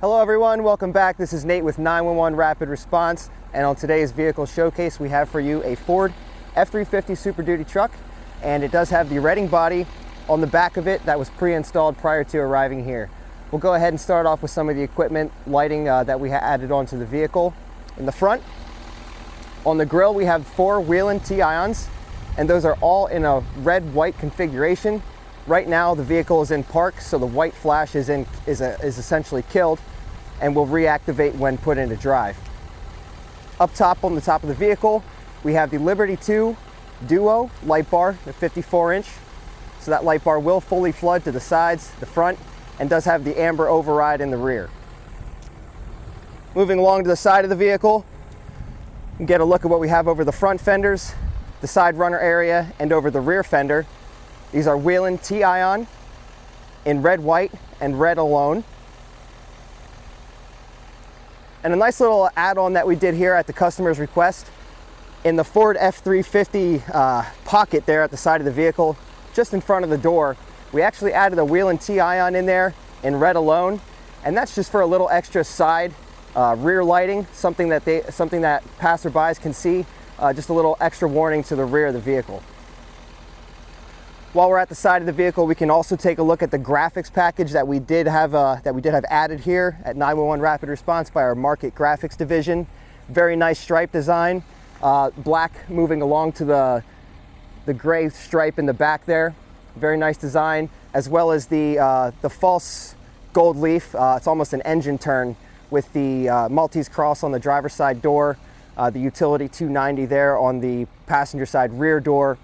Hello everyone, welcome back. This is Nate with 911 Rapid Response, and on today's vehicle showcase we have for you a Ford F-350 Super Duty truck, and it does have the Redding body on the back of it that was pre-installed prior to arriving here. We'll go ahead and start off with some of the equipment lighting that we added onto the vehicle. In the front, on the grille we have 4 Whelen T-ions, and those are all in a red-white configuration. Right now the vehicle is in park, so the white flash is essentially killed and will reactivate when put into drive. Up top, on the top of the vehicle, we have the Liberty 2 Duo light bar, the 54-inch. So that light bar will fully flood to the sides, the front, and does have the amber override in the rear. Moving along to the side of the vehicle, you can get a look at what we have over the front fenders, the side runner area, and over the rear fender. These are Whelen T-ion in red, white, and red alone. And a nice little add-on that we did here at the customer's request, in the Ford F-350 pocket there at the side of the vehicle, just in front of the door, we actually added a Whelen T-ion in there in red alone, and that's just for a little extra side rear lighting, something that passerbys can see, just a little extra warning to the rear of the vehicle. While we're at the side of the vehicle, we can also take a look at the graphics package that we did have added here at 911 Rapid Response by our Market Graphics division. Very nice stripe design, black moving along to the gray stripe in the back there. Very nice design, as well as the false gold leaf. It's almost an engine turn with the Maltese cross on the driver's side door, the utility 290 there on the passenger side rear door.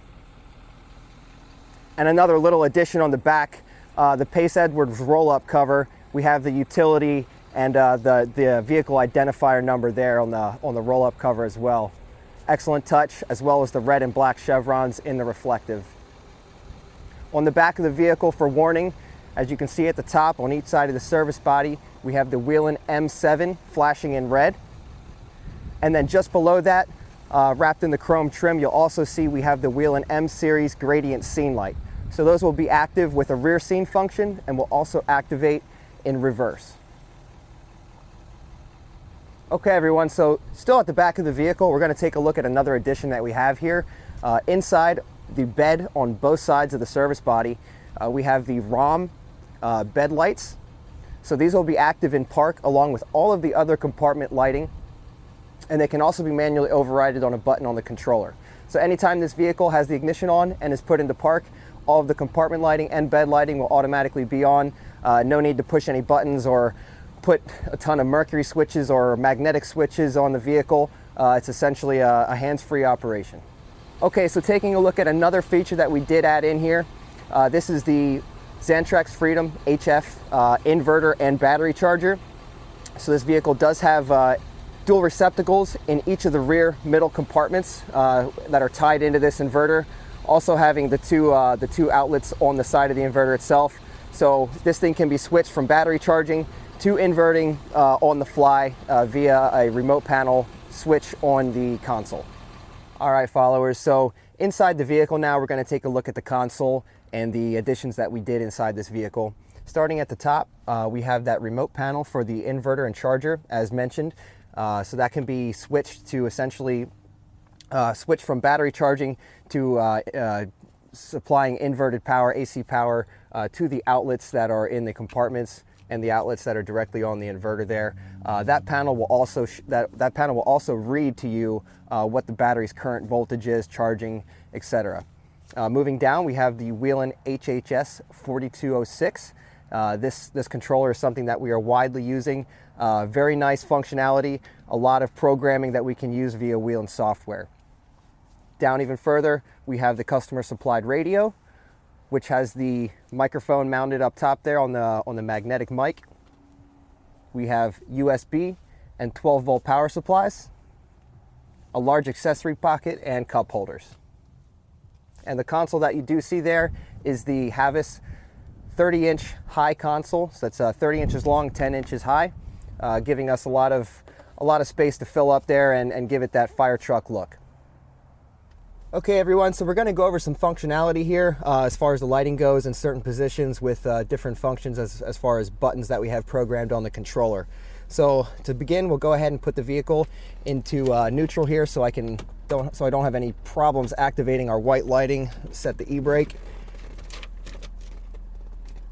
And another little addition on the back, the Pace Edwards roll-up cover. We have the utility and the vehicle identifier number there on the roll-up cover as well. Excellent touch, as well as the red and black chevrons in the reflective. On the back of the vehicle, for warning, as you can see at the top on each side of the service body, we have the Whelen M7 flashing in red. And then just below that, wrapped in the chrome trim, you'll also see we have the Whelen M Series gradient scene light. So those will be active with a rear scene function and will also activate in reverse. Okay everyone, so still at the back of the vehicle, we're going to take a look at another addition that we have here. Inside the bed on both sides of the service body, we have the ROM bed lights. So these will be active in park along with all of the other compartment lighting, and they can also be manually overridden on a button on the controller. So anytime this vehicle has the ignition on and is put into park, all of the compartment lighting and bed lighting will automatically be on. No need to push any buttons or put a ton of mercury switches or magnetic switches on the vehicle. It's essentially a hands-free operation. Okay, so taking a look at another feature that we did add in here, this is the ZenTracks Freedom HF inverter and battery charger. So this vehicle does have dual receptacles in each of the rear middle compartments that are tied into this inverter. Also having the two outlets on the side of the inverter itself. So this thing can be switched from battery charging to inverting on the fly via a remote panel switch on the console. All right, followers, so inside the vehicle now, we're going to take a look at the console and the additions that we did inside this vehicle. Starting at the top, we have that remote panel for the inverter and charger, as mentioned. So that can be switched to essentially switch from battery charging to supplying inverted power, AC power, to the outlets that are in the compartments and the outlets that are directly on the inverter there. That panel will also read to you what the battery's current voltage is, charging, etc. Moving down, we have the Whelen HHS 4206. This controller is something that we are widely using. Very nice functionality, a lot of programming that we can use via Whelen software. Down even further, we have the customer supplied radio, which has the microphone mounted up top there on the magnetic mic. We have USB and 12-volt power supplies, a large accessory pocket, and cup holders. And the console that you do see there is the Havas 30-inch high console. So that's 30 inches long, 10 inches high, giving us a lot of space to fill up there and give it that fire truck look. Okay everyone, so we're going to go over some functionality here as far as the lighting goes in certain positions with different functions as far as buttons that we have programmed on the controller. So to begin, we'll go ahead and put the vehicle into neutral here so I don't have any problems activating our white lighting. Set the e-brake.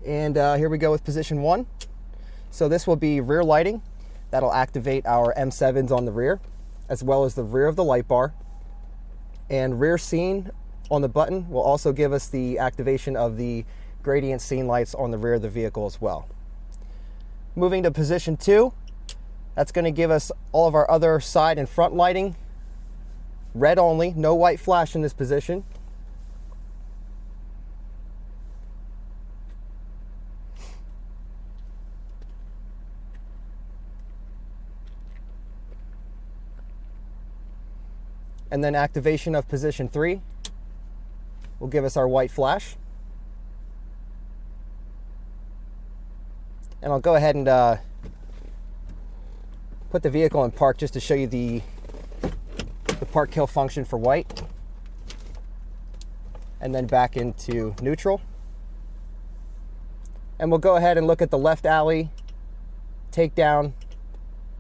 And here we go with position 1. So this will be rear lighting. That'll activate our M7s on the rear, as well as the rear of the light bar. And rear scene on the button will also give us the activation of the gradient scene lights on the rear of the vehicle as well. Moving to position 2, that's going to give us all of our other side and front lighting. Red only, no white flash in this position. And then activation of position 3 will give us our white flash. And I'll go ahead and put the vehicle in park just to show you the park kill function for white. And then back into neutral. And we'll go ahead and look at the left alley, takedown,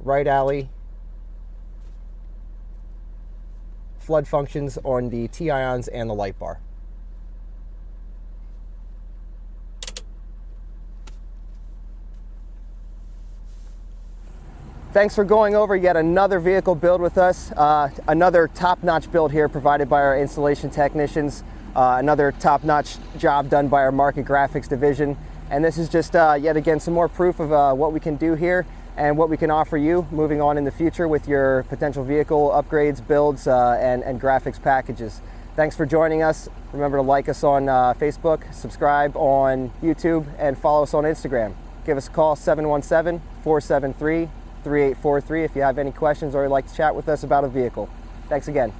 right alley, flood functions on the T-ions and the light bar. Thanks for going over yet another vehicle build with us. Another top-notch build here provided by our installation technicians. Another top-notch job done by our market graphics division. And this is just yet again some more proof of what we can do here and what we can offer you moving on in the future with your potential vehicle upgrades, builds, and graphics packages. Thanks for joining us. Remember to like us on Facebook, subscribe on YouTube, and follow us on Instagram. Give us a call, 717-473-3843 if you have any questions or you'd like to chat with us about a vehicle. Thanks again.